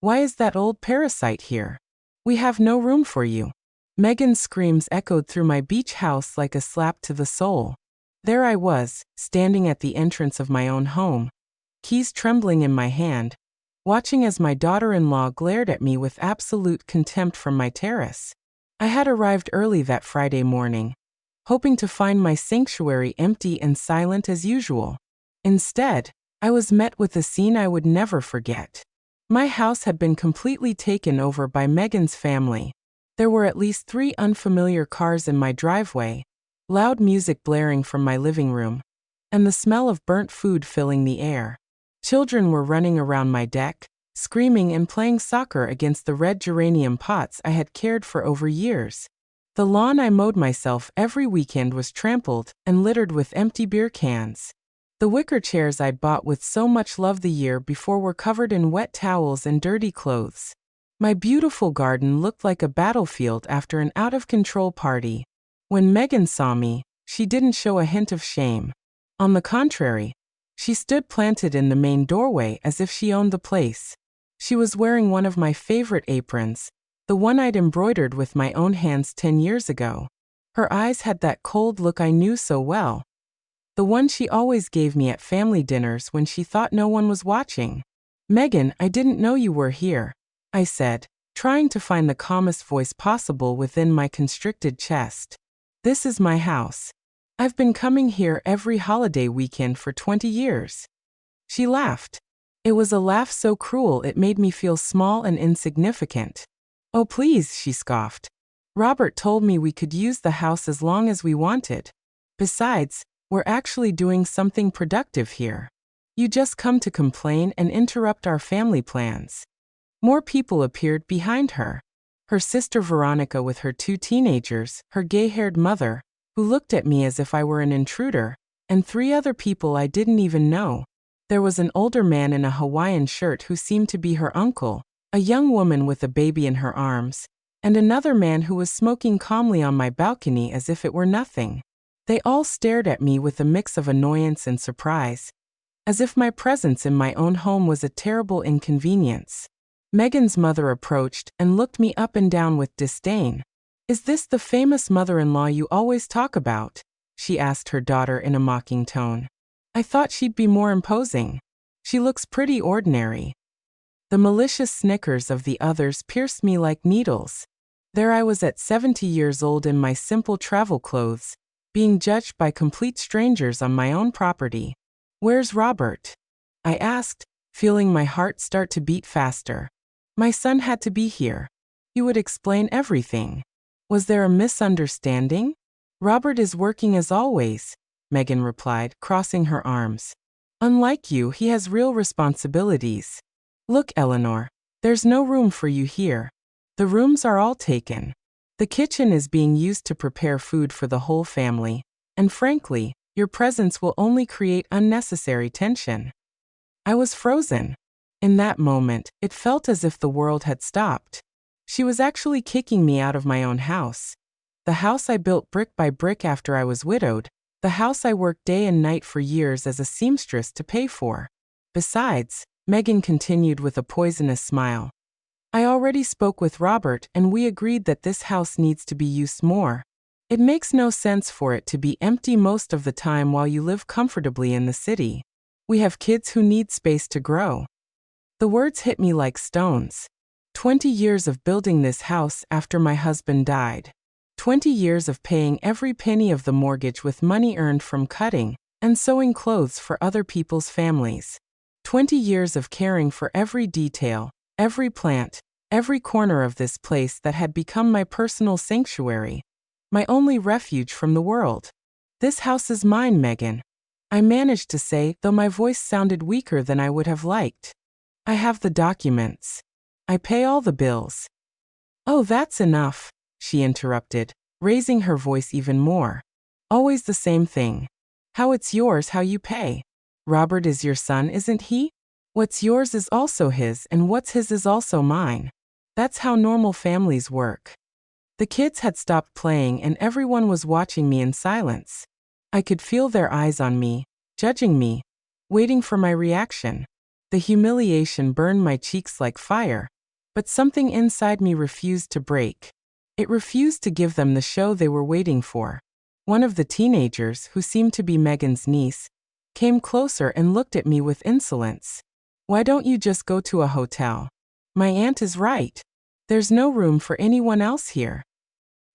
Why is that old parasite here? We have no room for you." Megan's screams echoed through my beach house like a slap to the soul. There I was, standing at the entrance of my own home, keys trembling in my hand, watching as my daughter-in-law glared at me with absolute contempt from my terrace. I had arrived early that Friday morning, hoping to find my sanctuary empty and silent as usual. Instead, I was met with a scene I would never forget. My house had been completely taken over by Megan's family. There were at least 3 unfamiliar cars in my driveway, loud music blaring from my living room, and the smell of burnt food filling the air. Children were running around my deck, screaming and playing soccer against the red geranium pots I had cared for over years. The lawn I mowed myself every weekend was trampled and littered with empty beer cans. The wicker chairs I'd bought with so much love the year before were covered in wet towels and dirty clothes. My beautiful garden looked like a battlefield after an out-of-control party. When Megan saw me, she didn't show a hint of shame. On the contrary, she stood planted in the main doorway as if she owned the place. She was wearing one of my favorite aprons, the one I'd embroidered with my own hands 10 years ago. Her eyes had that cold look I knew so well, the one she always gave me at family dinners when she thought no one was watching. "Megan, I didn't know you were here," I said, trying to find the calmest voice possible within my constricted chest. "This is my house. I've been coming here every holiday weekend for 20 years. She laughed. It was a laugh so cruel it made me feel small and insignificant. "Oh please," she scoffed. "Robert told me we could use the house as long as we wanted. Besides, we're actually doing something productive here. You just come to complain and interrupt our family plans." More people appeared behind her. Her sister Veronica with her 2 teenagers, her gay-haired mother, who looked at me as if I were an intruder, and 3 other people I didn't even know. There was an older man in a Hawaiian shirt who seemed to be her uncle, a young woman with a baby in her arms, and another man who was smoking calmly on my balcony as if it were nothing. They all stared at me with a mix of annoyance and surprise, as if my presence in my own home was a terrible inconvenience. Megan's mother approached and looked me up and down with disdain. "Is this the famous mother-in-law you always talk about?" she asked her daughter in a mocking tone. "I thought she'd be more imposing. She looks pretty ordinary." The malicious snickers of the others pierced me like needles. There I was at 70 years old in my simple travel clothes, being judged by complete strangers on my own property. "Where's Robert?" I asked, feeling my heart start to beat faster. My son had to be here. He would explain everything. Was there a misunderstanding? "Robert is working as always," Megan replied, crossing her arms. "Unlike you, he has real responsibilities. Look, Eleanor, there's no room for you here. The rooms are all taken. The kitchen is being used to prepare food for the whole family, and frankly, your presence will only create unnecessary tension." I was frozen. In that moment, it felt as if the world had stopped. She was actually kicking me out of my own house. The house I built brick by brick after I was widowed, the house I worked day and night for years as a seamstress to pay for. Besides, Megan continued with a poisonous smile, "I already spoke with Robert and we agreed that this house needs to be used more. It makes no sense for it to be empty most of the time while you live comfortably in the city. We have kids who need space to grow." The words hit me like stones. 20 years of building this house after my husband died. 20 years of paying every penny of the mortgage with money earned from cutting and sewing clothes for other people's families. 20 years of caring for every detail, every plant, every corner of this place that had become my personal sanctuary, my only refuge from the world. "This house is mine, Megan," I managed to say, though my voice sounded weaker than I would have liked. "I have the documents. I pay all the bills." "Oh, that's enough," she interrupted, raising her voice even more. "Always the same thing. How it's yours, how you pay. Robert is your son, isn't he? What's yours is also his, and what's his is also mine. That's how normal families work." The kids had stopped playing and everyone was watching me in silence. I could feel their eyes on me, judging me, waiting for my reaction. The humiliation burned my cheeks like fire, But something inside me refused to break. It refused to give them the show they were waiting for. One of the teenagers, who seemed to be Megan's niece, came closer and looked at me with insolence. "Why don't you just go to a hotel? My aunt is right. There's no room for anyone else here."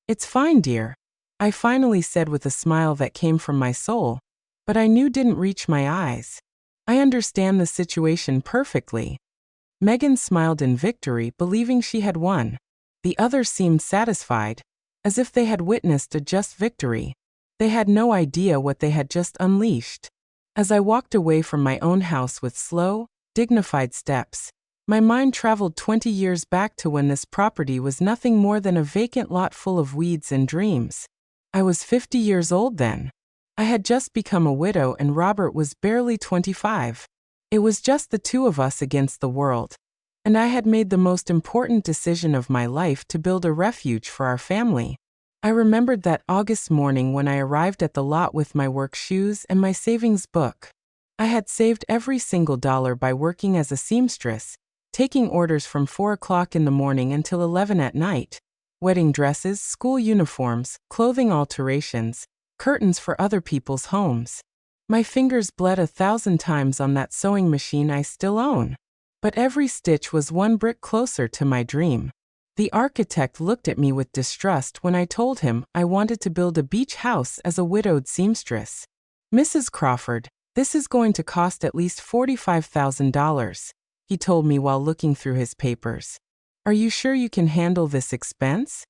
"It's fine, dear," I finally said with a smile that came from my soul, but I knew didn't reach my eyes. "I understand the situation perfectly." Megan smiled in victory, believing she had won. The others seemed satisfied, as if they had witnessed a just victory. They had no idea what they had just unleashed. As I walked away from my own house with slow, dignified steps, my mind traveled 20 years back to when this property was nothing more than a vacant lot full of weeds and dreams. I was 50 years old then. I had just become a widow and Robert was barely 25. It was just the two of us against the world. And I had made the most important decision of my life to build a refuge for our family. I remembered that August morning when I arrived at the lot with my work shoes and my savings book. I had saved every single dollar by working as a seamstress, taking orders from 4 o'clock in the morning until 11 at night. Wedding dresses, school uniforms, clothing alterations, curtains for other people's homes. My fingers bled 1,000 times on that sewing machine I still own. But every stitch was one brick closer to my dream. The architect looked at me with distrust when I told him I wanted to build a beach house as a widowed seamstress. "Mrs. Crawford, this is going to cost at least $45,000, he told me while looking through his papers. "Are you sure you can handle this expense?"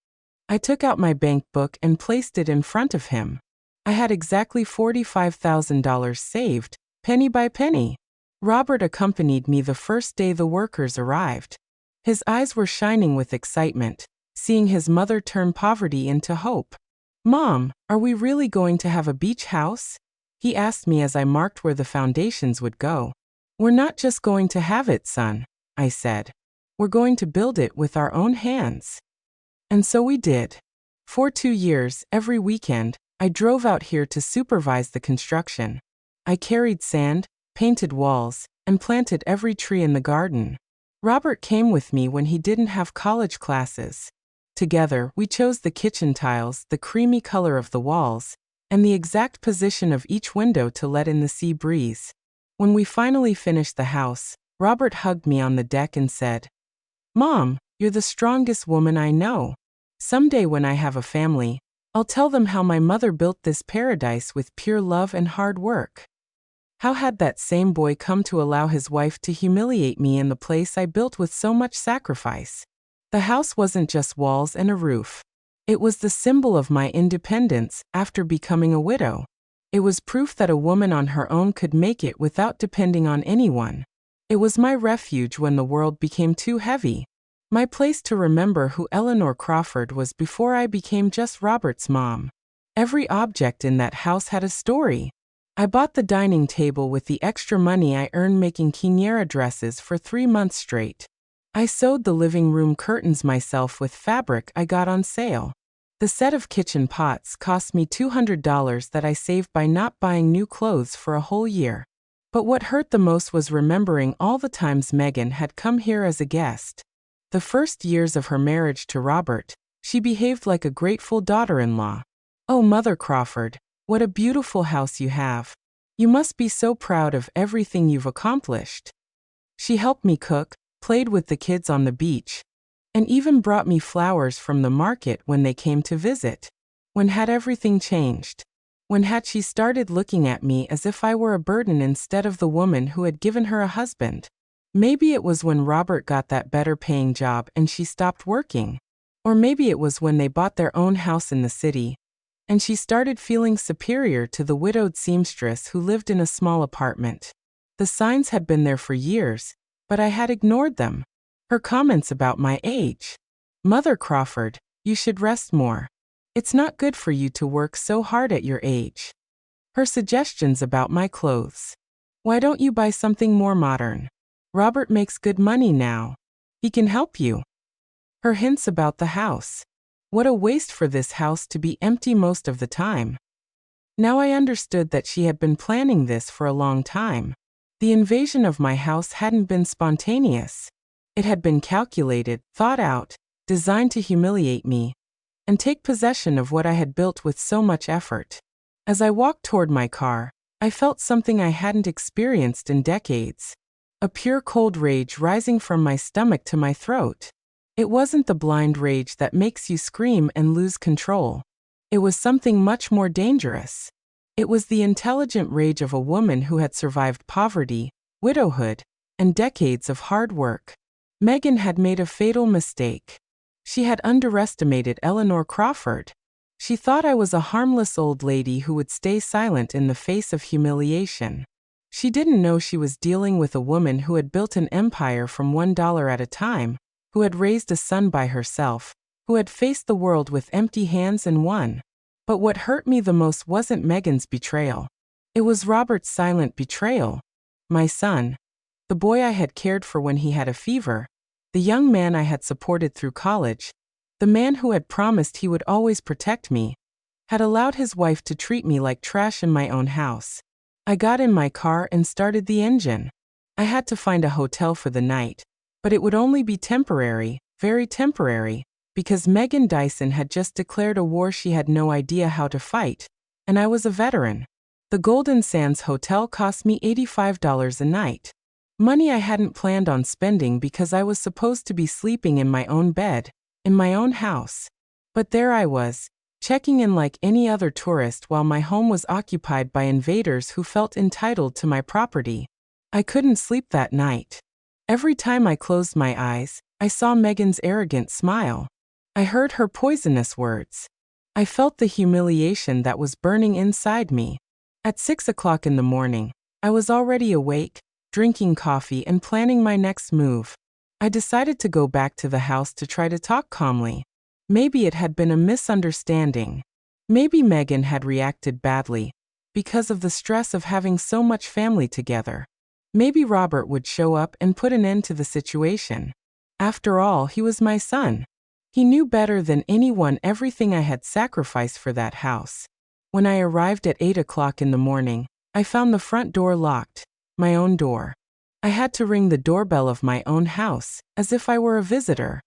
I took out my bank book and placed it in front of him. I had exactly $45,000 saved, penny by penny. Robert accompanied me the first day the workers arrived. His eyes were shining with excitement, seeing his mother turn poverty into hope. "Mom, are we really going to have a beach house?" he asked me as I marked where the foundations would go. "We're not just going to have it, son," I said. "We're going to build it with our own hands." And so we did. For 2 years, every weekend, I drove out here to supervise the construction. I carried sand, painted walls, and planted every tree in the garden. Robert came with me when he didn't have college classes. Together, we chose the kitchen tiles, the creamy color of the walls, and the exact position of each window to let in the sea breeze. When we finally finished the house, Robert hugged me on the deck and said, "Mom, you're the strongest woman I know. Someday when I have a family, I'll tell them how my mother built this paradise with pure love and hard work." How had that same boy come to allow his wife to humiliate me in the place I built with so much sacrifice? The house wasn't just walls and a roof. It was the symbol of my independence after becoming a widow. It was proof that a woman on her own could make it without depending on anyone. It was my refuge when the world became too heavy. My place to remember who Eleanor Crawford was before I became just Robert's mom. Every object in that house had a story. I bought the dining table with the extra money I earned making quinceañera dresses for 3 months straight. I sewed the living room curtains myself with fabric I got on sale. The set of kitchen pots cost me $200 that I saved by not buying new clothes for a whole year. But what hurt the most was remembering all the times Megan had come here as a guest. The first years of her marriage to Robert, she behaved like a grateful daughter-in-law. "Oh, Mother Crawford, what a beautiful house you have. You must be so proud of everything you've accomplished." She helped me cook, played with the kids on the beach, and even brought me flowers from the market when they came to visit. When had everything changed? When had she started looking at me as if I were a burden instead of the woman who had given her a husband? Maybe it was when Robert got that better-paying job and she stopped working. Or maybe it was when they bought their own house in the city, and she started feeling superior to the widowed seamstress who lived in a small apartment. The signs had been there for years, but I had ignored them. Her comments about my age. "Mother Crawford, you should rest more. It's not good for you to work so hard at your age." Her suggestions about my clothes. "Why don't you buy something more modern? Robert makes good money now. He can help you." Her hints about the house. What a waste for this house to be empty most of the time. Now I understood that she had been planning this for a long time. The invasion of my house hadn't been spontaneous. It had been calculated, thought out, designed to humiliate me and take possession of what I had built with so much effort. As I walked toward my car, I felt something I hadn't experienced in decades. A pure cold rage rising from my stomach to my throat. It wasn't the blind rage that makes you scream and lose control. It was something much more dangerous. It was the intelligent rage of a woman who had survived poverty, widowhood, and decades of hard work. Megan had made a fatal mistake. She had underestimated Eleanor Crawford. She thought I was a harmless old lady who would stay silent in the face of humiliation. She didn't know she was dealing with a woman who had built an empire from $1 at a time, who had raised a son by herself, who had faced the world with empty hands and won. But what hurt me the most wasn't Megan's betrayal. It was Robert's silent betrayal. My son, the boy I had cared for when he had a fever, the young man I had supported through college, the man who had promised he would always protect me, had allowed his wife to treat me like trash in my own house. I got in my car and started the engine. I had to find a hotel for the night, but it would only be temporary, very temporary, because Megan Dyson had just declared a war she had no idea how to fight, and I was a veteran. The Golden Sands Hotel cost me $85 a night. Money I hadn't planned on spending because I was supposed to be sleeping in my own bed, in my own house. But there I was, checking in like any other tourist while my home was occupied by invaders who felt entitled to my property. I couldn't sleep that night. Every time I closed my eyes, I saw Megan's arrogant smile. I heard her poisonous words. I felt the humiliation that was burning inside me. At 6 o'clock in the morning, I was already awake, drinking coffee and planning my next move. I decided to go back to the house to try to talk calmly. Maybe it had been a misunderstanding. Maybe Megan had reacted badly because of the stress of having so much family together. Maybe Robert would show up and put an end to the situation. After all, he was my son. He knew better than anyone everything I had sacrificed for that house. When I arrived at 8 o'clock in the morning, I found the front door locked, my own door. I had to ring the doorbell of my own house, as if I were a visitor.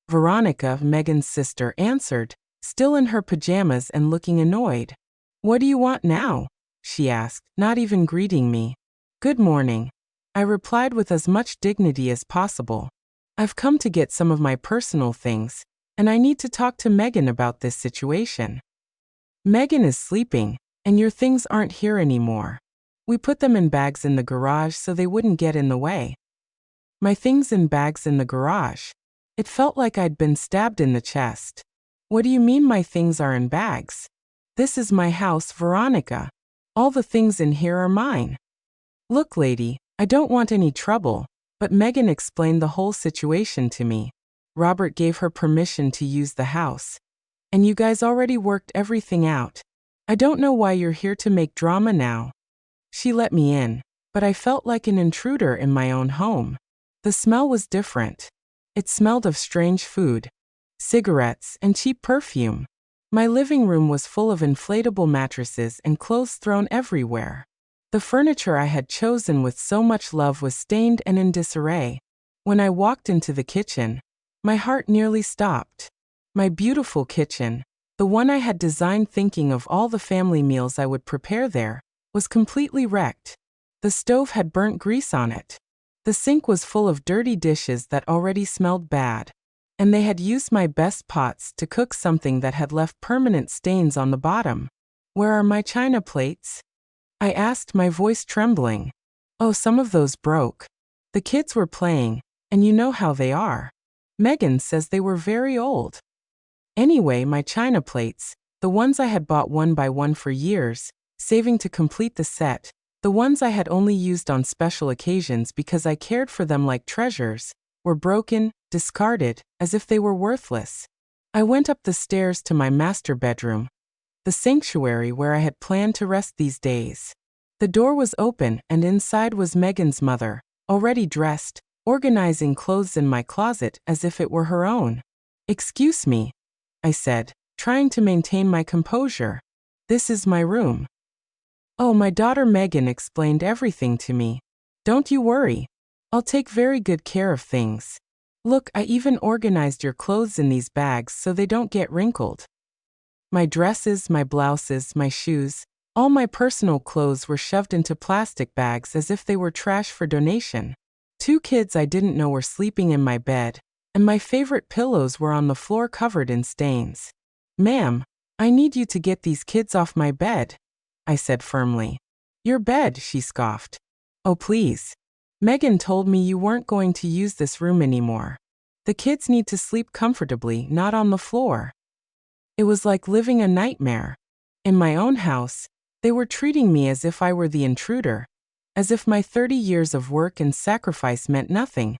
Veronica, Megan's sister, answered, still in her pajamas and looking annoyed. "What do you want now?" she asked, not even greeting me. "Good morning," I replied with as much dignity as possible. "I've come to get some of my personal things, and I need to talk to Megan about this situation. Megan is sleeping, and your things aren't here anymore. We put them in bags in the garage so they wouldn't get in the way." My things in bags in the garage. It felt like I'd been stabbed in the chest. "What do you mean my things are in bags? This is my house, Veronica. All the things in here are mine." "Look, lady, I don't want any trouble," but Megan explained the whole situation to me. Robert gave her permission to use the house. And you guys already worked everything out. I don't know why you're here to make drama now. She let me in, but I felt like an intruder in my own home. The smell was different. It smelled of strange food, cigarettes, and cheap perfume. My living room was full of inflatable mattresses and clothes thrown everywhere. The furniture I had chosen with so much love was stained and in disarray. When I walked into the kitchen, my heart nearly stopped. My beautiful kitchen, the one I had designed thinking of all the family meals I would prepare there, was completely wrecked. The stove had burnt grease on it. The sink was full of dirty dishes that already smelled bad. And they had used my best pots to cook something that had left permanent stains on the bottom. "Where are my china plates?" I asked, my voice trembling. "Oh, some of those broke. The kids were playing, and you know how they are. Megan says they were very old." Anyway, my china plates, the ones I had bought one by one for years, saving to complete the set, the ones I had only used on special occasions because I cared for them like treasures, were broken, discarded, as if they were worthless. I went up the stairs to my master bedroom, the sanctuary where I had planned to rest these days. The door was open, and inside was Megan's mother, already dressed, organizing clothes in my closet as if it were her own. "Excuse me," I said, trying to maintain my composure. "This is my room." "Oh, my daughter Megan explained everything to me. Don't you worry. I'll take very good care of things. Look, I even organized your clothes in these bags so they don't get wrinkled. My dresses, my blouses, my shoes, all my personal clothes were shoved into plastic bags as if they were trash for donation. 2 kids I didn't know were sleeping in my bed, and my favorite pillows were on the floor covered in stains. Ma'am, I need you to get these kids off my bed, I said firmly. Your bed, she scoffed. Oh, please. Megan told me you weren't going to use this room anymore. The kids need to sleep comfortably, not on the floor. It was like living a nightmare. In my own house, they were treating me as if I were the intruder, as if my 30 years of work and sacrifice meant nothing,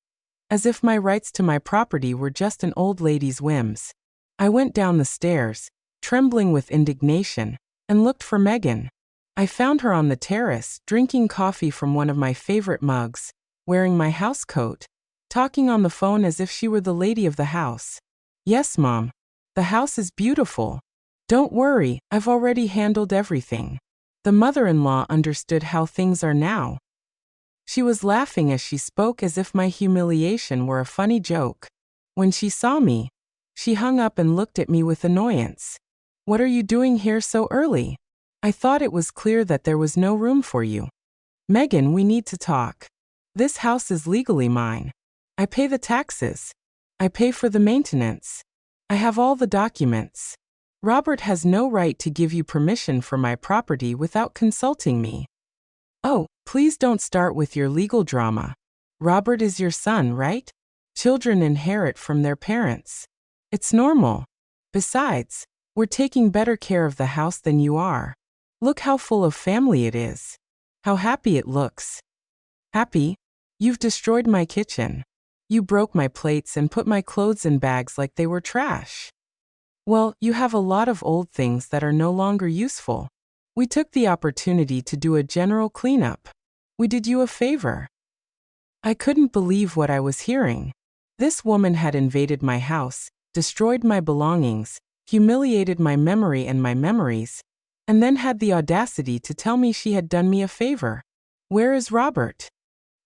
as if my rights to my property were just an old lady's whims. I went down the stairs, trembling with indignation, and looked for Megan. I found her on the terrace, drinking coffee from one of my favorite mugs, wearing my house coat, talking on the phone as if she were the lady of the house. Yes, Mom. The house is beautiful. Don't worry, I've already handled everything. The mother-in-law understood how things are now. She was laughing as she spoke as if my humiliation were a funny joke. When she saw me, she hung up and looked at me with annoyance. What are you doing here so early? I thought it was clear that there was no room for you. Megan, we need to talk. This house is legally mine. I pay the taxes. I pay for the maintenance. I have all the documents. Robert has no right to give you permission for my property without consulting me. Oh, please don't start with your legal drama. Robert is your son, right? Children inherit from their parents. It's normal. Besides, we're taking better care of the house than you are. Look how full of family it is. How happy it looks. Happy? You've destroyed my kitchen. You broke my plates and put my clothes in bags like they were trash. Well, you have a lot of old things that are no longer useful. We took the opportunity to do a general cleanup. We did you a favor. I couldn't believe what I was hearing. This woman had invaded my house, destroyed my belongings, humiliated my memory and my memories, and then had the audacity to tell me she had done me a favor. Where is Robert?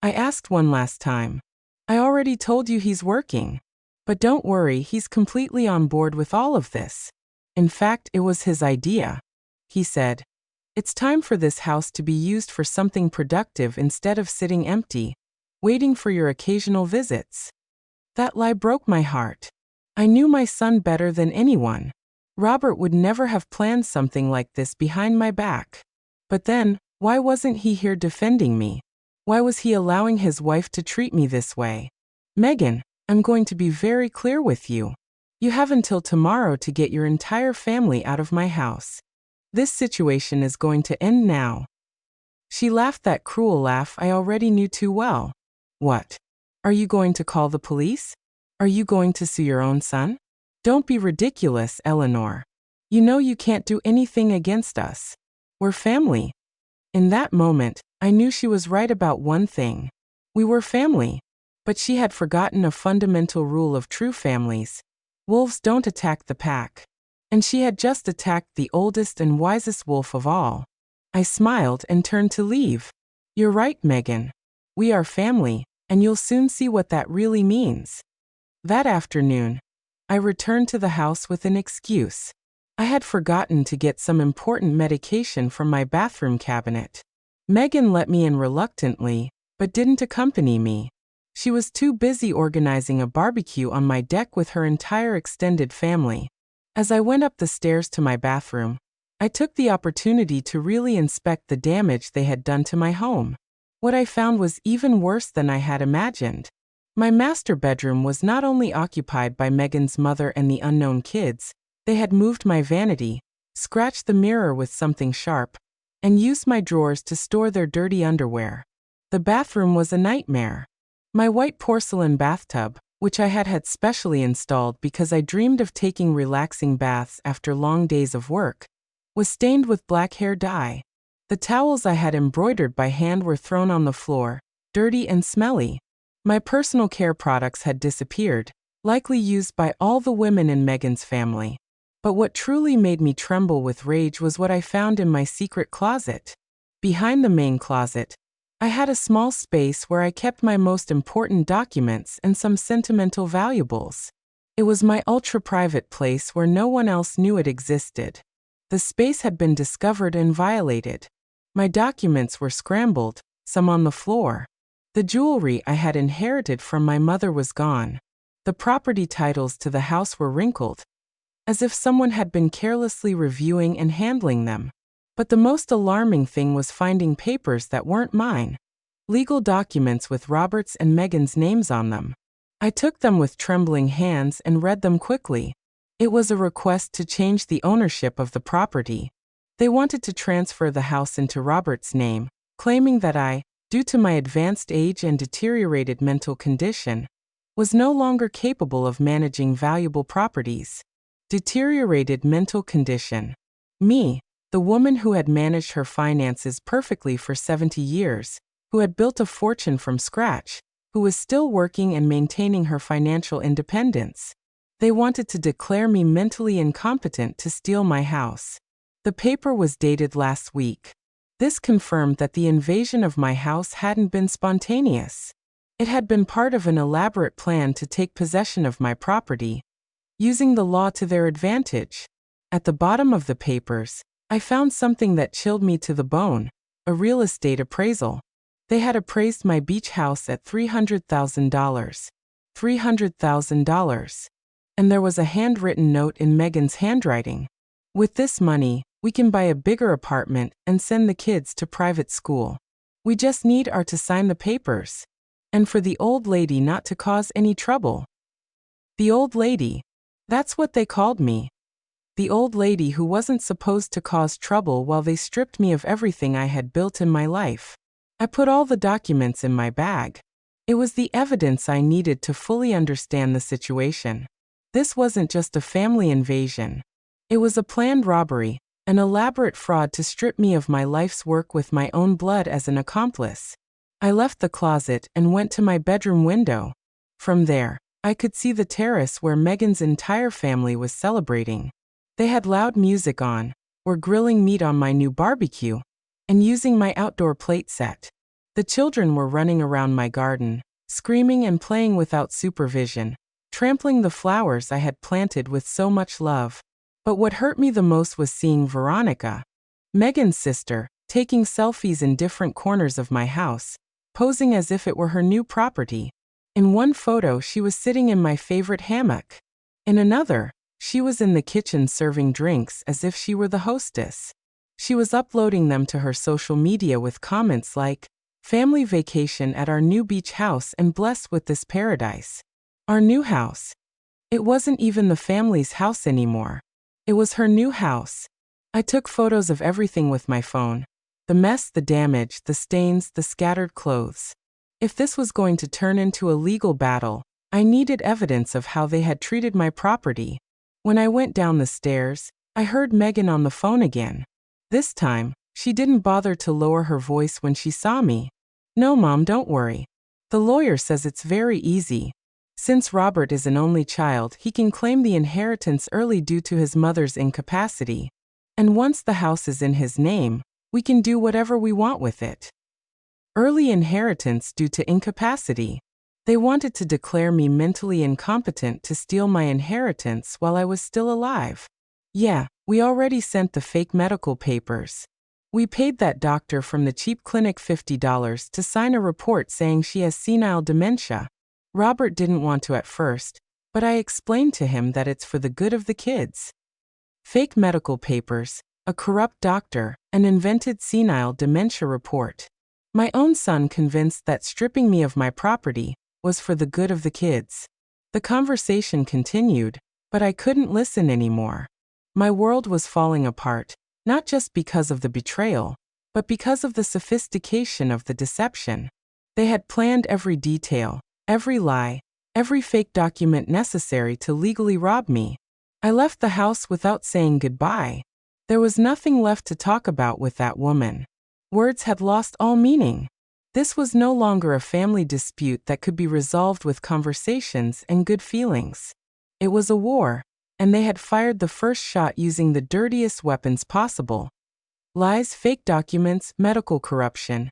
I asked one last time. I already told you he's working. But don't worry, he's completely on board with all of this. In fact, it was his idea. He said, "It's time for this house to be used for something productive instead of sitting empty, waiting for your occasional visits." That lie broke my heart. I knew my son better than anyone. Robert would never have planned something like this behind my back. But then, why wasn't he here defending me? Why was he allowing his wife to treat me this way? Megan, I'm going to be very clear with you. You have until tomorrow to get your entire family out of my house. This situation is going to end now. She laughed that cruel laugh I already knew too well. What? Are you going to call the police? Are you going to sue your own son? Don't be ridiculous, Eleanor. You know you can't do anything against us. We're family. In that moment, I knew she was right about one thing. We were family. But she had forgotten a fundamental rule of true families. Wolves don't attack the pack. And she had just attacked the oldest and wisest wolf of all. I smiled and turned to leave. You're right, Megan. We are family, and you'll soon see what that really means. That afternoon, I returned to the house with an excuse. I had forgotten to get some important medication from my bathroom cabinet. Megan let me in reluctantly, but didn't accompany me. She was too busy organizing a barbecue on my deck with her entire extended family. As I went up the stairs to my bathroom, I took the opportunity to really inspect the damage they had done to my home. What I found was even worse than I had imagined. My master bedroom was not only occupied by Megan's mother and the unknown kids, they had moved my vanity, scratched the mirror with something sharp, and used my drawers to store their dirty underwear. The bathroom was a nightmare. My white porcelain bathtub, which I had had specially installed because I dreamed of taking relaxing baths after long days of work, was stained with black hair dye. The towels I had embroidered by hand were thrown on the floor, dirty and smelly. My personal care products had disappeared, likely used by all the women in Megan's family. But what truly made me tremble with rage was what I found in my secret closet. Behind the main closet, I had a small space where I kept my most important documents and some sentimental valuables. It was my ultra-private place where no one else knew it existed. The space had been discovered and violated. My documents were scrambled, some on the floor. The jewelry I had inherited from my mother was gone. The property titles to the house were wrinkled, as if someone had been carelessly reviewing and handling them. But the most alarming thing was finding papers that weren't mine. Legal documents with Robert's and Megan's names on them. I took them with trembling hands and read them quickly. It was a request to change the ownership of the property. They wanted to transfer the house into Robert's name, claiming that I, due to my advanced age and deteriorated mental condition, was no longer capable of managing valuable properties. Deteriorated mental condition. Me, the woman who had managed her finances perfectly for 70 years, who had built a fortune from scratch, who was still working and maintaining her financial independence. They wanted to declare me mentally incompetent to steal my house. The paper was dated last week. This confirmed that the invasion of my house hadn't been spontaneous. It had been part of an elaborate plan to take possession of my property, using the law to their advantage. At the bottom of the papers, I found something that chilled me to the bone: a real estate appraisal. They had appraised my beach house at $300,000. $300,000. And there was a handwritten note in Megan's handwriting. With this money, we can buy a bigger apartment and send the kids to private school. We just need her to sign the papers. And for the old lady not to cause any trouble. The old lady. That's what they called me. The old lady who wasn't supposed to cause trouble while they stripped me of everything I had built in my life. I put all the documents in my bag. It was the evidence I needed to fully understand the situation. This wasn't just a family invasion. It was a planned robbery, an elaborate fraud to strip me of my life's work with my own blood as an accomplice. I left the closet and went to my bedroom window. From there, I could see the terrace where Megan's entire family was celebrating. They had loud music on, were grilling meat on my new barbecue, and using my outdoor plate set. The children were running around my garden, screaming and playing without supervision, trampling the flowers I had planted with so much love. But what hurt me the most was seeing Veronica, Megan's sister, taking selfies in different corners of my house, posing as if it were her new property. In one photo, she was sitting in my favorite hammock. In another, she was in the kitchen serving drinks as if she were the hostess. She was uploading them to her social media with comments like, "Family vacation at our new beach house and blessed with this paradise." Our new house. It wasn't even the family's house anymore. It was her new house. I took photos of everything with my phone. The mess, the damage, the stains, the scattered clothes. If this was going to turn into a legal battle, I needed evidence of how they had treated my property. When I went down the stairs, I heard Megan on the phone again. This time, she didn't bother to lower her voice when she saw me. "No, Mom, don't worry. The lawyer says it's very easy. Since Robert is an only child, he can claim the inheritance early due to his mother's incapacity. And once the house is in his name, we can do whatever we want with it." Early inheritance due to incapacity. They wanted to declare me mentally incompetent to steal my inheritance while I was still alive. Yeah, we already sent the fake medical papers. We paid that doctor from the cheap clinic $50 to sign a report saying she has senile dementia. Robert didn't want to at first, but I explained to him that it's for the good of the kids. Fake medical papers, a corrupt doctor, an invented senile dementia report. My own son convinced that stripping me of my property was for the good of the kids. The conversation continued, but I couldn't listen anymore. My world was falling apart, not just because of the betrayal, but because of the sophistication of the deception. They had planned every detail, every lie, every fake document necessary to legally rob me. I left the house without saying goodbye. There was nothing left to talk about with that woman. Words had lost all meaning. This was no longer a family dispute that could be resolved with conversations and good feelings. It was a war, and they had fired the first shot using the dirtiest weapons possible. Lies, fake documents, medical corruption,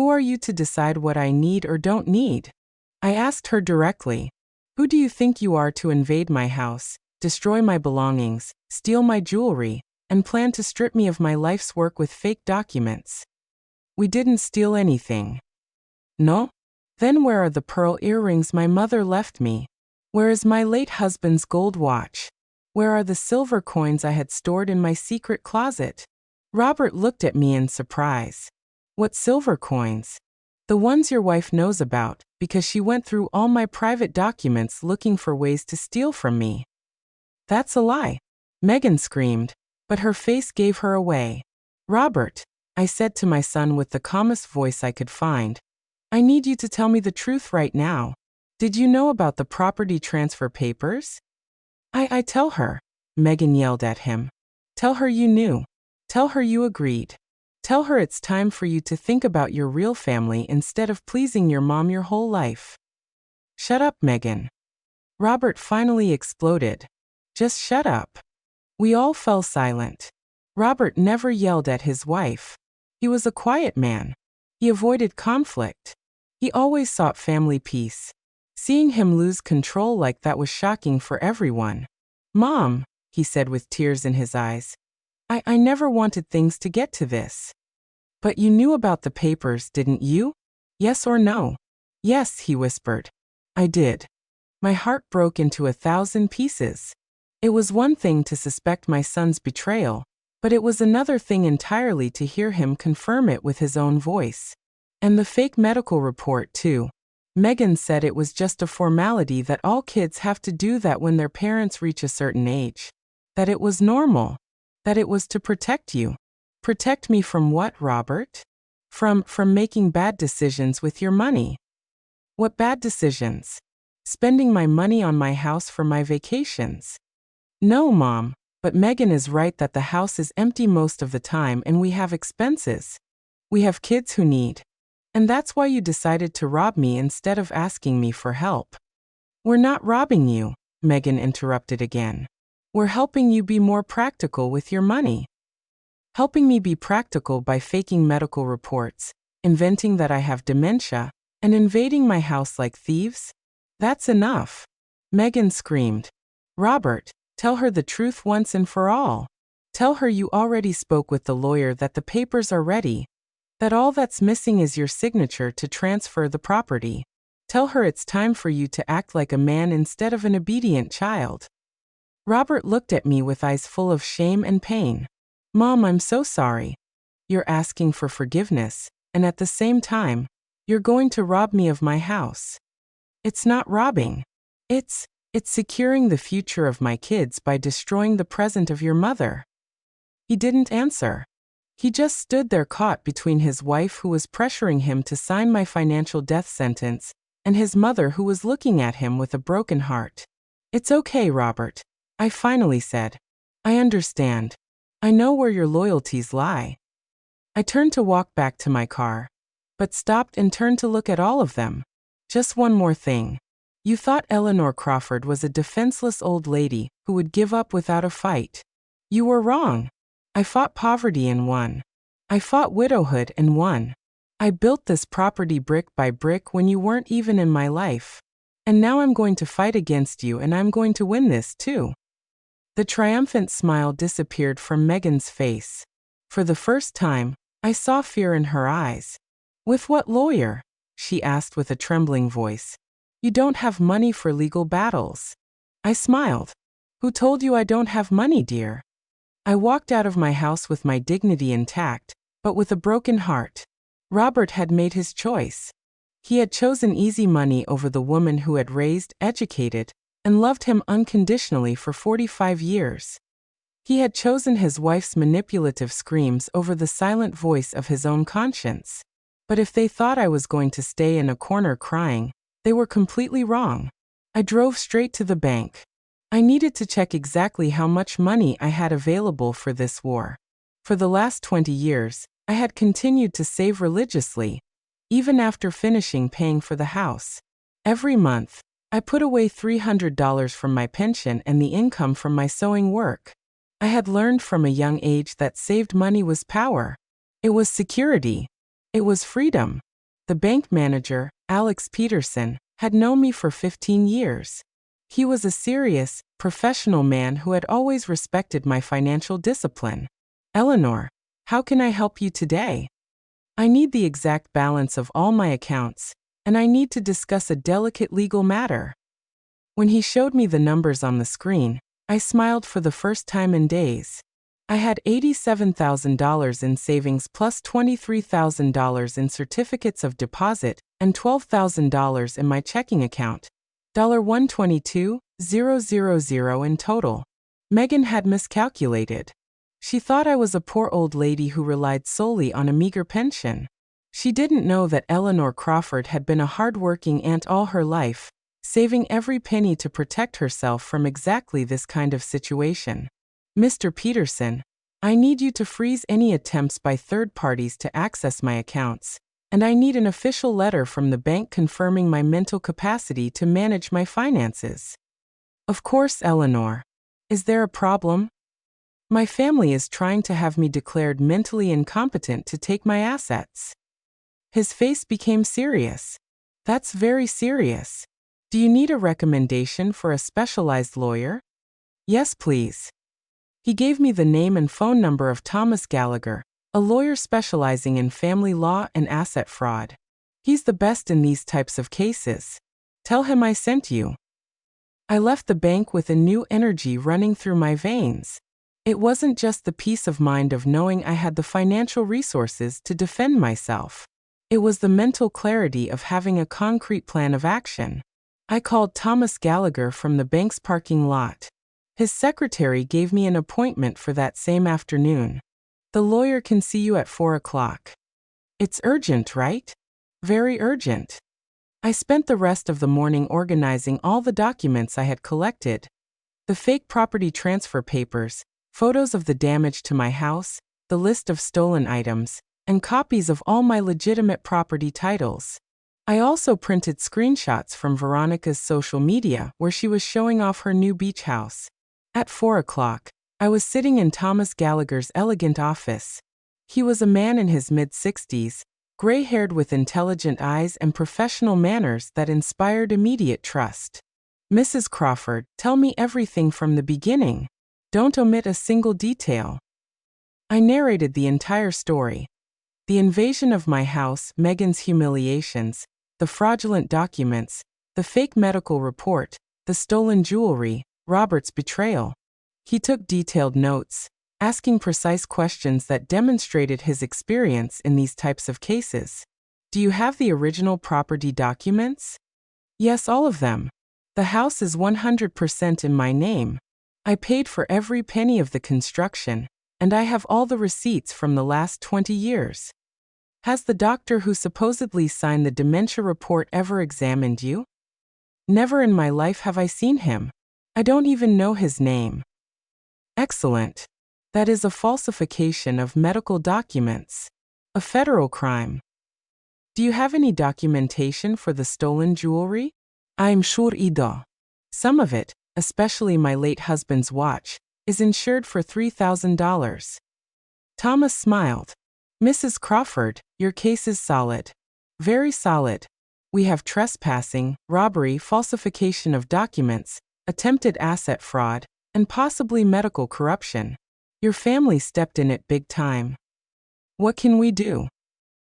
Who are you to decide what I need or don't need? I asked her directly. Who do you think you are to invade my house, destroy my belongings, steal my jewelry, and plan to strip me of my life's work with fake documents? We didn't steal anything. No? Then where are the pearl earrings my mother left me? Where is my late husband's gold watch? Where are the silver coins I had stored in my secret closet? Robert looked at me in surprise. What silver coins? The ones your wife knows about, because she went through all my private documents looking for ways to steal from me. That's a lie, Megan screamed, but her face gave her away. Robert, I said to my son with the calmest voice I could find, I need you to tell me the truth right now. Did you know about the property transfer papers? I tell her, Megan yelled at him. Tell her you knew. Tell her you agreed. Tell her it's time for you to think about your real family instead of pleasing your mom your whole life. Shut up, Megan. Robert finally exploded. Just shut up. We all fell silent. Robert never yelled at his wife. He was a quiet man. He avoided conflict. He always sought family peace. Seeing him lose control like that was shocking for everyone. Mom, he said with tears in his eyes, I never wanted things to get to this. But you knew about the papers, didn't you? Yes or no? Yes, he whispered. I did. My heart broke into 1,000 pieces. It was one thing to suspect my son's betrayal, but it was another thing entirely to hear him confirm it with his own voice. And the fake medical report, too. Megan said it was just a formality that all kids have to do that when their parents reach a certain age. That it was normal. That it was to protect you. Protect me from what, Robert? From making bad decisions with your money. What bad decisions? Spending my money on my house for my vacations. No, Mom, but Megan is right that the house is empty most of the time and we have expenses. We have kids who need. And that's why you decided to rob me instead of asking me for help. We're not robbing you, Megan interrupted again. We're helping you be more practical with your money. Helping me be practical by faking medical reports, inventing that I have dementia, and invading my house like thieves? That's enough. Megan screamed. Robert, tell her the truth once and for all. Tell her you already spoke with the lawyer that the papers are ready, that all that's missing is your signature to transfer the property. Tell her it's time for you to act like a man instead of an obedient child. Robert looked at me with eyes full of shame and pain. Mom, I'm so sorry. You're asking for forgiveness, and at the same time, you're going to rob me of my house. It's not robbing. It's securing the future of my kids by destroying the present of your mother. He didn't answer. He just stood there caught between his wife who was pressuring him to sign my financial death sentence, and his mother who was looking at him with a broken heart. It's okay, Robert, I finally said. I understand. I know where your loyalties lie. I turned to walk back to my car, but stopped and turned to look at all of them. Just one more thing. You thought Eleanor Crawford was a defenseless old lady who would give up without a fight. You were wrong. I fought poverty and won. I fought widowhood and won. I built this property brick by brick when you weren't even in my life. And now I'm going to fight against you and I'm going to win this too. The triumphant smile disappeared from Megan's face. For the first time, I saw fear in her eyes. With what lawyer? She asked with a trembling voice. You don't have money for legal battles. I smiled. Who told you I don't have money, dear? I walked out of my house with my dignity intact, but with a broken heart. Robert had made his choice. He had chosen easy money over the woman who had raised, educated, and loved him unconditionally for 45 years. He had chosen his wife's manipulative screams over the silent voice of his own conscience. But if they thought I was going to stay in a corner crying, they were completely wrong. I drove straight to the bank. I needed to check exactly how much money I had available for this war. For the last 20 years, I had continued to save religiously, even after finishing paying for the house. Every month, I put away $300 from my pension and the income from my sewing work. I had learned from a young age that saved money was power. It was security. It was freedom. The bank manager, Alex Peterson, had known me for 15 years. He was a serious, professional man who had always respected my financial discipline. Eleanor, how can I help you today? I need the exact balance of all my accounts, and I need to discuss a delicate legal matter. When he showed me the numbers on the screen, I smiled for the first time in days. I had $87,000 in savings plus $23,000 in certificates of deposit and $12,000 in my checking account. $122,000 in total. Megan had miscalculated. She thought I was a poor old lady who relied solely on a meager pension. She didn't know that Eleanor Crawford had been a hard-working aunt all her life, saving every penny to protect herself from exactly this kind of situation. Mr. Peterson, I need you to freeze any attempts by third parties to access my accounts, and I need an official letter from the bank confirming my mental capacity to manage my finances. Of course, Eleanor. Is there a problem? My family is trying to have me declared mentally incompetent to take my assets. His face became serious. That's very serious. Do you need a recommendation for a specialized lawyer? Yes, please. He gave me the name and phone number of Thomas Gallagher, a lawyer specializing in family law and asset fraud. He's the best in these types of cases. Tell him I sent you. I left the bank with a new energy running through my veins. It wasn't just the peace of mind of knowing I had the financial resources to defend myself. It was the mental clarity of having a concrete plan of action. I called Thomas Gallagher from the bank's parking lot. His secretary gave me an appointment for that same afternoon. The lawyer can see you at 4 o'clock. It's urgent, right? Very urgent. I spent the rest of the morning organizing all the documents I had collected. The fake property transfer papers, photos of the damage to my house, the list of stolen items, and copies of all my legitimate property titles. I also printed screenshots from Veronica's social media where she was showing off her new beach house. At 4 o'clock, I was sitting in Thomas Gallagher's elegant office. He was a man in his mid-60s, gray-haired with intelligent eyes and professional manners that inspired immediate trust. Mrs. Crawford, tell me everything from the beginning. Don't omit a single detail. I narrated the entire story. The invasion of my house, Megan's humiliations, the fraudulent documents, the fake medical report, the stolen jewelry, Robert's betrayal. He took detailed notes, asking precise questions that demonstrated his experience in these types of cases. Do you have the original property documents? Yes, all of them. The house is 100% in my name. I paid for every penny of the construction, and I have all the receipts from the last 20 years. Has the doctor who supposedly signed the dementia report ever examined you? Never in my life have I seen him. I don't even know his name. Excellent. That is a falsification of medical documents. A federal crime. Do you have any documentation for the stolen jewelry? I'm sure I do. Some of it, especially my late husband's watch, is insured for $3,000. Thomas smiled. Mrs. Crawford, your case is solid. Very solid. We have trespassing, robbery, falsification of documents, attempted asset fraud, and possibly medical corruption. Your family stepped in it big time. What can we do?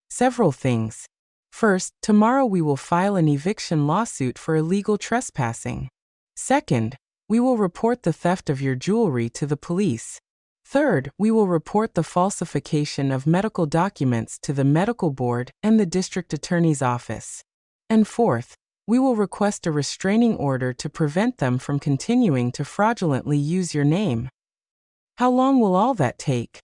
Several things. First, tomorrow we will file an eviction lawsuit for illegal trespassing. Second, we will report the theft of your jewelry to the police. Third, we will report the falsification of medical documents to the medical board and the district attorney's office. And fourth, we will request a restraining order to prevent them from continuing to fraudulently use your name. How long will all that take?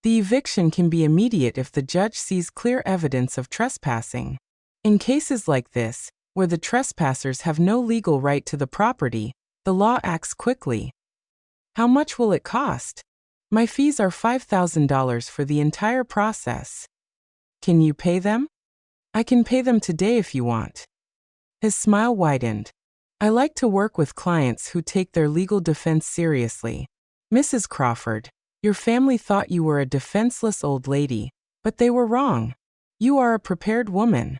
The eviction can be immediate if the judge sees clear evidence of trespassing. In cases like this, where the trespassers have no legal right to the property, the law acts quickly. How much will it cost? My fees are $5,000 for the entire process. Can you pay them? I can pay them today if you want. His smile widened. I like to work with clients who take their legal defense seriously. Mrs. Crawford, your family thought you were a defenseless old lady, but they were wrong. You are a prepared woman.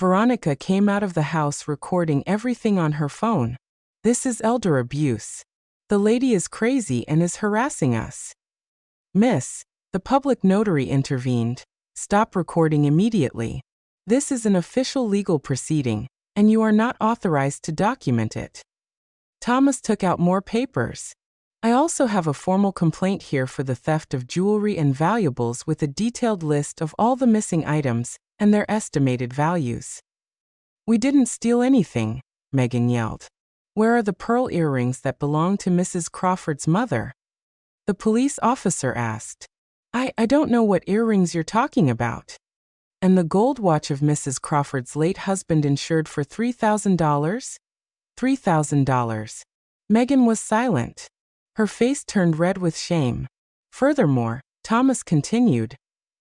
Veronica came out of the house recording everything on her phone. This is elder abuse. The lady is crazy and is harassing us. Miss, the public notary intervened. Stop recording immediately. This is an official legal proceeding, and you are not authorized to document it. Thomas took out more papers. I also have a formal complaint here for the theft of jewelry and valuables with a detailed list of all the missing items and their estimated values. We didn't steal anything, Megan yelled. Where are the pearl earrings that belonged to Mrs. Crawford's mother? The police officer asked. I don't know what earrings you're talking about. And the gold watch of Mrs. Crawford's late husband insured for $3,000? $3,000. Megan was silent. Her face turned red with shame. Furthermore, Thomas continued,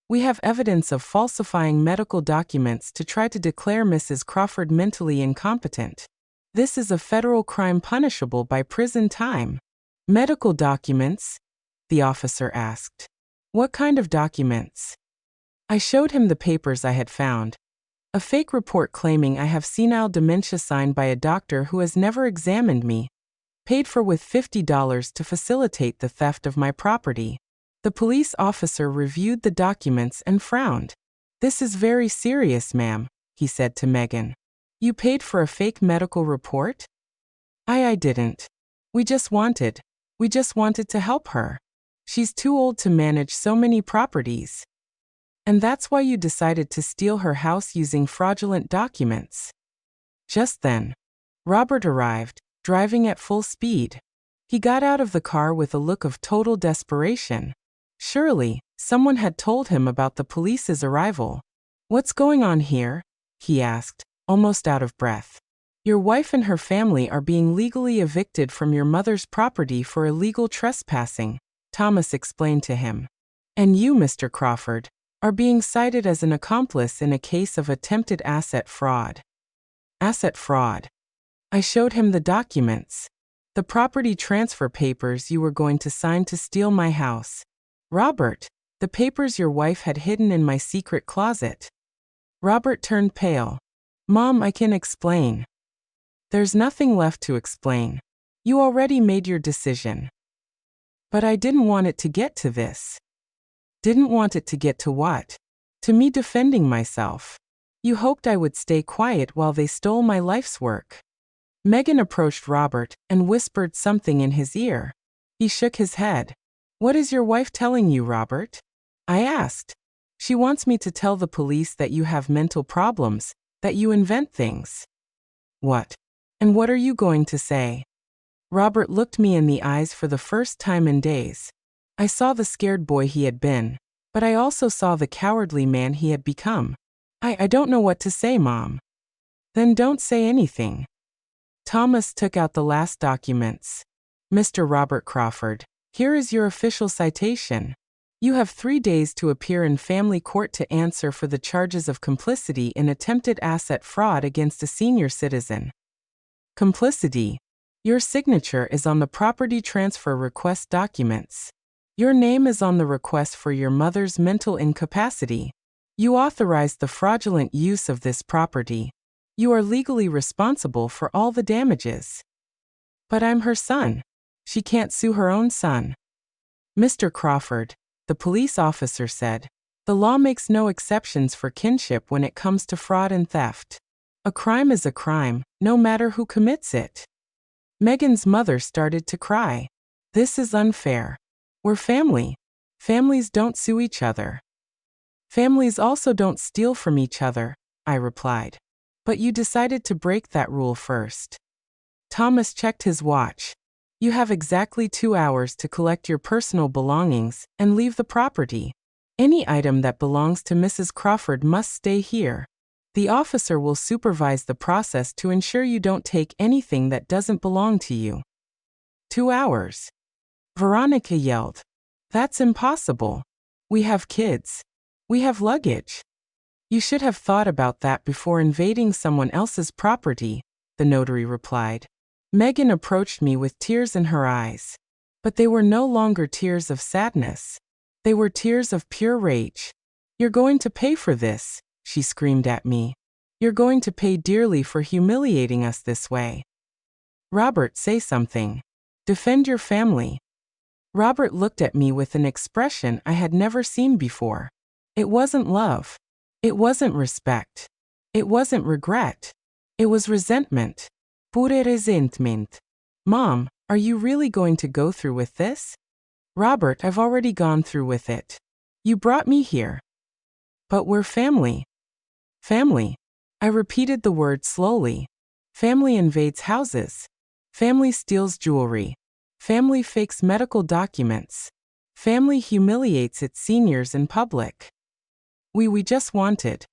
we have evidence of falsifying medical documents to try to declare Mrs. Crawford mentally incompetent. This is a federal crime punishable by prison time. Medical documents? The officer asked. What kind of documents? I showed him the papers I had found. A fake report claiming I have senile dementia signed by a doctor who has never examined me, paid for with $50 to facilitate the theft of my property. The police officer reviewed the documents and frowned. This is very serious, ma'am, he said to Megan. You paid for a fake medical report? I didn't. We just wanted to help her. She's too old to manage so many properties. And that's why you decided to steal her house using fraudulent documents. Just then, Robert arrived, driving at full speed. He got out of the car with a look of total desperation. Surely, someone had told him about the police's arrival. What's going on here? He asked, almost out of breath. Your wife and her family are being legally evicted from your mother's property for illegal trespassing, Thomas explained to him. And you, Mr. Crawford, are being cited as an accomplice in a case of attempted asset fraud. Asset fraud. I showed him the documents. The property transfer papers you were going to sign to steal my house. Robert, the papers your wife had hidden in my secret closet. Robert turned pale. Mom, I can explain. There's nothing left to explain. You already made your decision. But I didn't want it to get to this. Didn't want it to get to what? To me defending myself. You hoped I would stay quiet while they stole my life's work. Megan approached Robert and whispered something in his ear. He shook his head. What is your wife telling you, Robert? I asked. She wants me to tell the police that you have mental problems, that you invent things. What? And what are you going to say? Robert looked me in the eyes for the first time in days. I saw the scared boy he had been, but I also saw the cowardly man he had become. I don't know what to say, Mom. Then don't say anything. Thomas took out the last documents. Mr. Robert Crawford, here is your official citation. You have 3 days to appear in family court to answer for the charges of complicity in attempted asset fraud against a senior citizen. Complicity. Your signature is on the property transfer request documents. Your name is on the request for your mother's mental incapacity. You authorized the fraudulent use of this property. You are legally responsible for all the damages. But I'm her son. She can't sue her own son. Mr. Crawford, the police officer said, the law makes no exceptions for kinship when it comes to fraud and theft. A crime is a crime, no matter who commits it. Megan's mother started to cry. This is unfair. We're family. Families don't sue each other. Families also don't steal from each other, I replied. But you decided to break that rule first. Thomas checked his watch. You have exactly 2 hours to collect your personal belongings and leave the property. Any item that belongs to Mrs. Crawford must stay here. The officer will supervise the process to ensure you don't take anything that doesn't belong to you. 2 hours. Veronica yelled. That's impossible. We have kids. We have luggage. You should have thought about that before invading someone else's property, the notary replied. Megan approached me with tears in her eyes. But they were no longer tears of sadness. They were tears of pure rage. You're going to pay for this, she screamed at me. You're going to pay dearly for humiliating us this way. Robert, say something. Defend your family. Robert looked at me with an expression I had never seen before. It wasn't love. It wasn't respect. It wasn't regret. It was resentment. Pure resentment. Mom, are you really going to go through with this? Robert, I've already gone through with it. You brought me here. But we're family. Family. I repeated the word slowly. Family invades houses. Family steals jewelry. Family fakes medical documents. Family humiliates its seniors in public. We just wanted.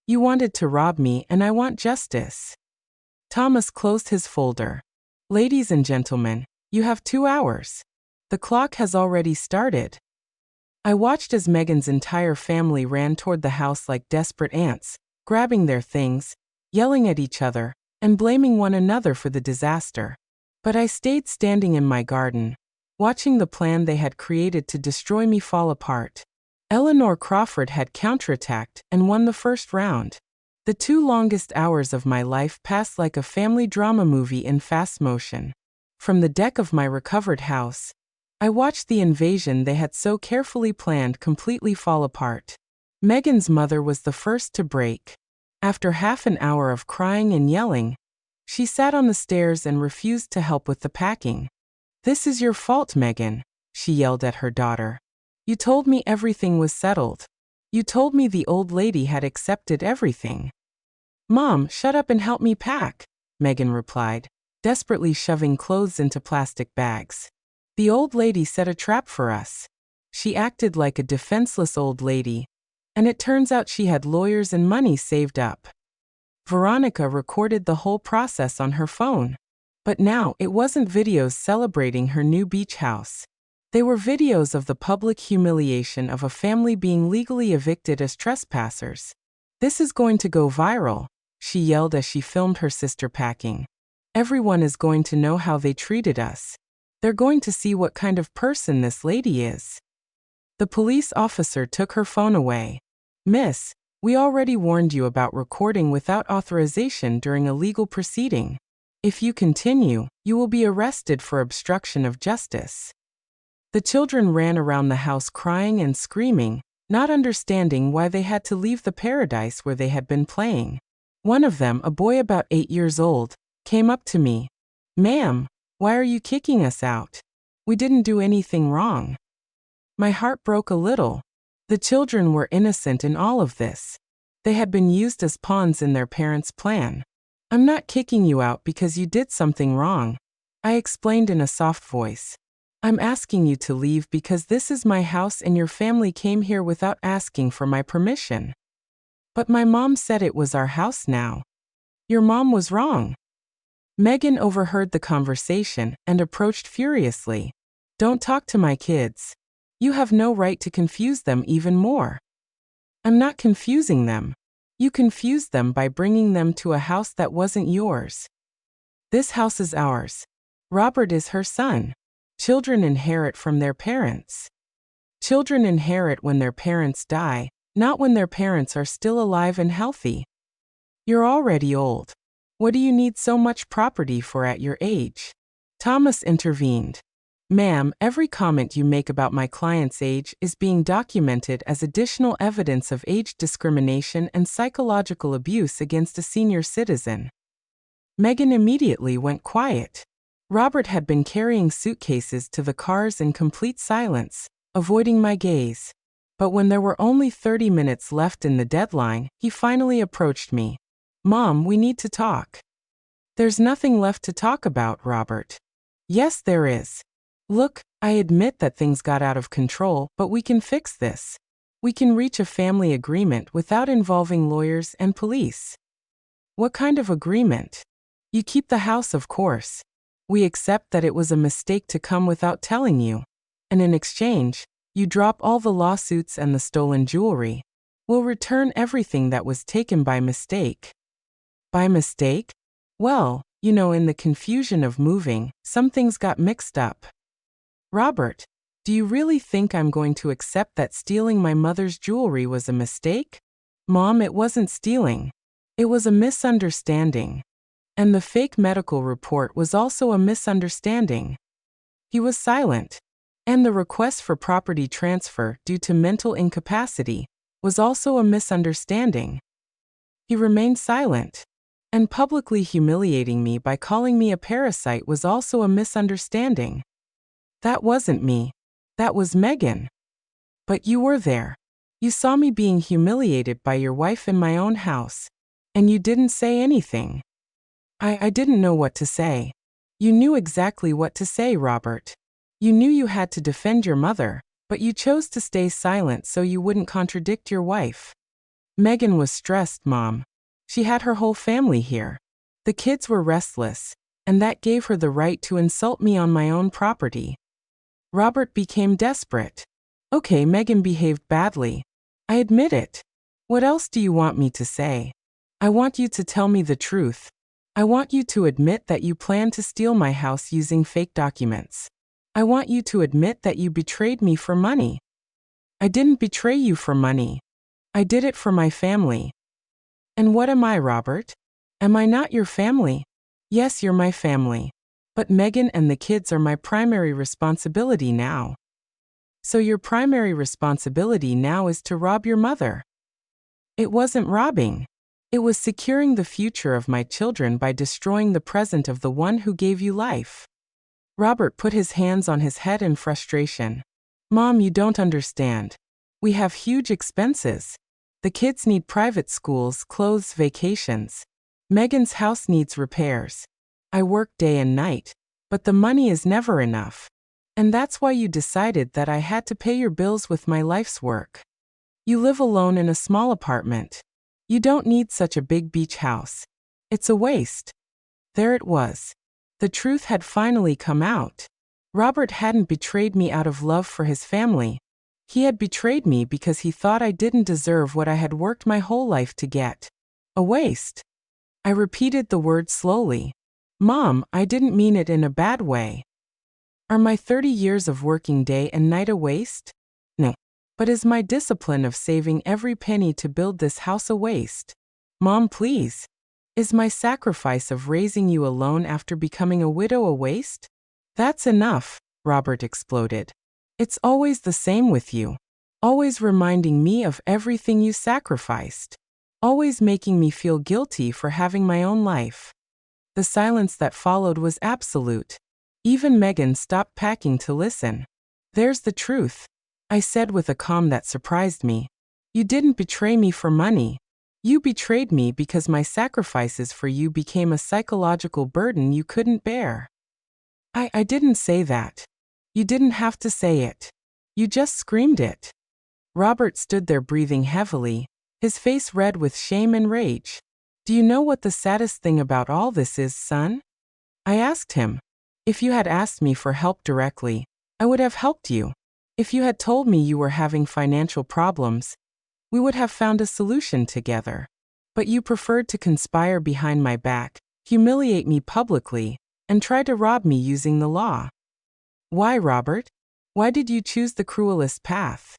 You wanted to rob me, and I want justice. Thomas closed his folder. Ladies and gentlemen, you have 2 hours. The clock has already started. I watched as Megan's entire family ran toward the house like desperate ants, grabbing their things, yelling at each other, and blaming one another for the disaster. But I stayed standing in my garden, watching the plan they had created to destroy me fall apart. Eleanor Crawford had counterattacked and won the first round. The 2 longest hours of my life passed like a family drama movie in fast motion. From the deck of my recovered house, I watched the invasion they had so carefully planned completely fall apart. Megan's mother was the first to break. After half an hour of crying and yelling, she sat on the stairs and refused to help with the packing. "This is your fault, Megan," she yelled at her daughter. "You told me everything was settled. You told me the old lady had accepted everything." "Mom, shut up and help me pack," Megan replied, desperately shoving clothes into plastic bags. "The old lady set a trap for us. She acted like a defenseless old lady, and it turns out she had lawyers and money saved up." Veronica recorded the whole process on her phone. But now, it wasn't videos celebrating her new beach house. They were videos of the public humiliation of a family being legally evicted as trespassers. "This is going to go viral," she yelled as she filmed her sister packing. "Everyone is going to know how they treated us. They're going to see what kind of person this lady is." The police officer took her phone away. "Miss, we already warned you about recording without authorization during a legal proceeding. If you continue, you will be arrested for obstruction of justice." The children ran around the house crying and screaming, not understanding why they had to leave the paradise where they had been playing. One of them, a boy about 8 years old, came up to me. "Ma'am, why are you kicking us out? We didn't do anything wrong." My heart broke a little. The children were innocent in all of this. They had been used as pawns in their parents' plan. "I'm not kicking you out because you did something wrong," I explained in a soft voice. "I'm asking you to leave because this is my house and your family came here without asking for my permission." "But my mom said it was our house now." "Your mom was wrong." Megan overheard the conversation and approached furiously. "Don't talk to my kids. You have no right to confuse them even more." "I'm not confusing them. You confused them by bringing them to a house that wasn't yours. This house is ours. Robert is her son. Children inherit from their parents. Children inherit when their parents die, not when their parents are still alive and healthy. You're already old. What do you need so much property for at your age?" Thomas intervened. "Ma'am, every comment you make about my client's age is being documented as additional evidence of age discrimination and psychological abuse against a senior citizen." Megan immediately went quiet. Robert had been carrying suitcases to the cars in complete silence, avoiding my gaze. But when there were only 30 minutes left in the deadline, he finally approached me. "Mom, we need to talk." "There's nothing left to talk about, Robert." "Yes, there is. Look, I admit that things got out of control, but we can fix this. We can reach a family agreement without involving lawyers and police." "What kind of agreement?" "You keep the house, of course. We accept that it was a mistake to come without telling you. And in exchange, you drop all the lawsuits and the stolen jewelry. We'll return everything that was taken by mistake." "By mistake?" "Well, you know, in the confusion of moving, some things got mixed up." "Robert, do you really think I'm going to accept that stealing my mother's jewelry was a mistake?" "Mom, it wasn't stealing. It was a misunderstanding. And the fake medical report was also a misunderstanding. He was silent. And the request for property transfer due to mental incapacity was also a misunderstanding. He remained silent. And publicly humiliating me by calling me a parasite was also a misunderstanding. That wasn't me. That was Megan. But you were there. You saw me being humiliated by your wife in my own house. And you didn't say anything. I didn't know what to say. You knew exactly what to say, Robert. You knew you had to defend your mother, but you chose to stay silent so you wouldn't contradict your wife. Megan was stressed, Mom. She had her whole family here. The kids were restless, and that gave her the right to insult me on my own property. Robert became desperate. Okay, Megan behaved badly. I admit it. What else do you want me to say? I want you to tell me the truth. I want you to admit that you planned to steal my house using fake documents. I want you to admit that you betrayed me for money. I didn't betray you for money. I did it for my family. And what am I, Robert? Am I not your family? Yes, you're my family. But Megan and the kids are my primary responsibility now. So your primary responsibility now is to rob your mother. It wasn't robbing. It was securing the future of my children by destroying the present of the one who gave you life. Robert put his hands on his head in frustration. Mom, you don't understand. We have huge expenses. The kids need private schools, clothes, vacations. Megan's house needs repairs. I work day and night, but the money is never enough. And that's why you decided that I had to pay your bills with my life's work. You live alone in a small apartment. You don't need such a big beach house. It's a waste. There it was. The truth had finally come out. Robert hadn't betrayed me out of love for his family. He had betrayed me because he thought I didn't deserve what I had worked my whole life to get. A waste. I repeated the word slowly. Mom, I didn't mean it in a bad way. Are my 30 years of working day and night a waste? No. But is my discipline of saving every penny to build this house a waste? Mom, please. Is my sacrifice of raising you alone after becoming a widow a waste? That's enough, Robert exploded. It's always the same with you. Always reminding me of everything you sacrificed. Always making me feel guilty for having my own life. The silence that followed was absolute. Even Megan stopped packing to listen. There's the truth, I said with a calm that surprised me. You didn't betray me for money. You betrayed me because my sacrifices for you became a psychological burden you couldn't bear. I didn't say that. You didn't have to say it. You just screamed it. Robert stood there breathing heavily, his face red with shame and rage. Do you know what the saddest thing about all this is, son? I asked him. If you had asked me for help directly, I would have helped you. If you had told me you were having financial problems, we would have found a solution together. But you preferred to conspire behind my back, humiliate me publicly, and try to rob me using the law. Why, Robert? Why did you choose the cruelest path?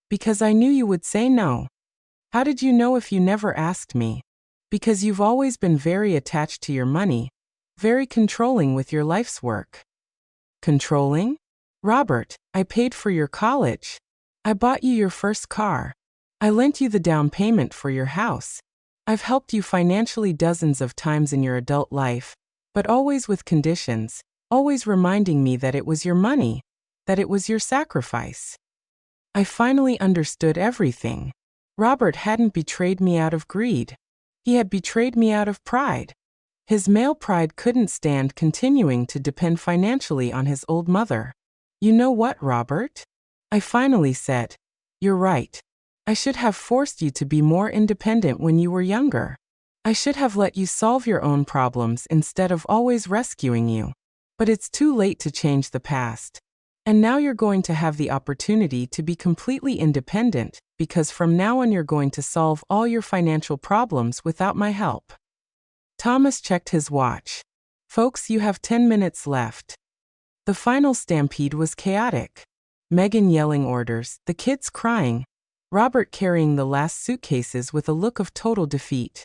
Because I knew you would say no. How did you know if you never asked me? Because you've always been very attached to your money, very controlling with your life's work. Controlling? Robert, I paid for your college. I bought you your first car. I lent you the down payment for your house. I've helped you financially dozens of times in your adult life, but always with conditions, always reminding me that it was your money, that it was your sacrifice. I finally understood everything. Robert hadn't betrayed me out of greed. He had betrayed me out of pride. His male pride couldn't stand continuing to depend financially on his old mother. You know what, Robert? I finally said, you're right. I should have forced you to be more independent when you were younger. I should have let you solve your own problems instead of always rescuing you. But it's too late to change the past. And now you're going to have the opportunity to be completely independent, because from now on you're going to solve all your financial problems without my help. Thomas checked his watch. Folks, you have 10 minutes left. The final stampede was chaotic. Megan yelling orders, the kids crying, Robert carrying the last suitcases with a look of total defeat.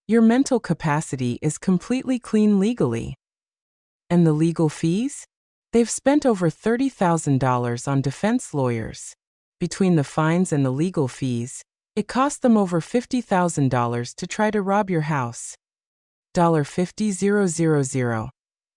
Your mental capacity is completely clean legally. And the legal fees? They've spent over $30,000 on defense lawyers. Between the fines and the legal fees, it cost them over $50,000 to try to rob your house. $50,000.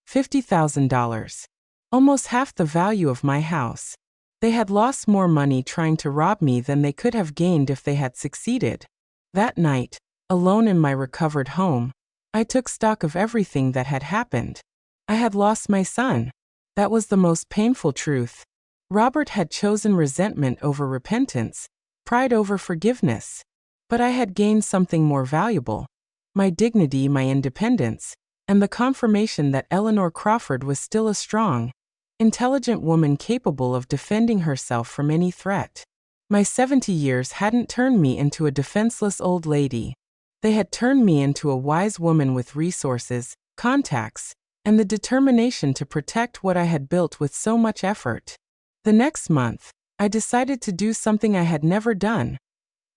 $50,000. Almost half the value of my house. They had lost more money trying to rob me than they could have gained if they had succeeded. That night, alone in my recovered home, I took stock of everything that had happened. I had lost my son. That was the most painful truth. Robert had chosen resentment over repentance, pride over forgiveness. But I had gained something more valuable: my dignity, my independence, and the confirmation that Eleanor Crawford was still a strong, intelligent woman capable of defending herself from any threat. My 70 years hadn't turned me into a defenseless old lady. They had turned me into a wise woman with resources, contacts, and the determination to protect what I had built with so much effort. The next month, I decided to do something I had never done: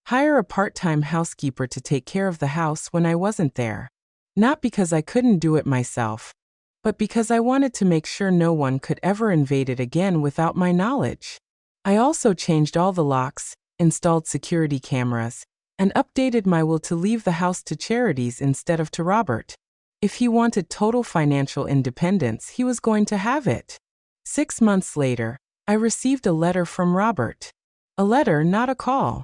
hire a part-time housekeeper to take care of the house when I wasn't there. Not because I couldn't do it myself, but because I wanted to make sure no one could ever invade it again without my knowledge. I also changed all the locks, installed security cameras, and updated my will to leave the house to charities instead of to Robert. If he wanted total financial independence, he was going to have it. 6 months later, I received a letter from Robert. A letter, not a call.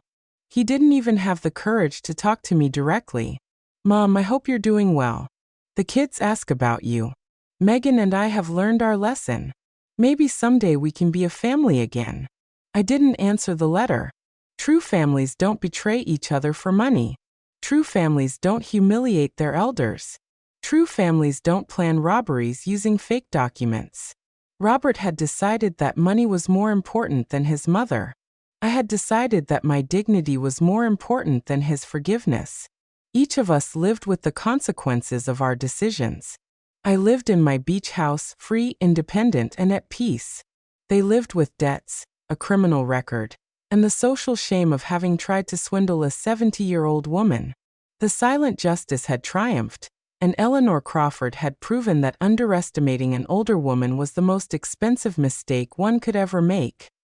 He didn't even have the courage to talk to me directly. "Mom, I hope you're doing well. The kids ask about you. Megan and I have learned our lesson. Maybe someday we can be a family again." I didn't answer the letter. True families don't betray each other for money. True families don't humiliate their elders. True families don't plan robberies using fake documents. Robert had decided that money was more important than his mother. I had decided that my dignity was more important than his forgiveness. Each of us lived with the consequences of our decisions. I lived in my beach house, free, independent, and at peace. They lived with debts, a criminal record, and the social shame of having tried to swindle a 70-year-old woman. The silent justice had triumphed, and Eleanor Crawford had proven that underestimating an older woman was the most expensive mistake one could ever make.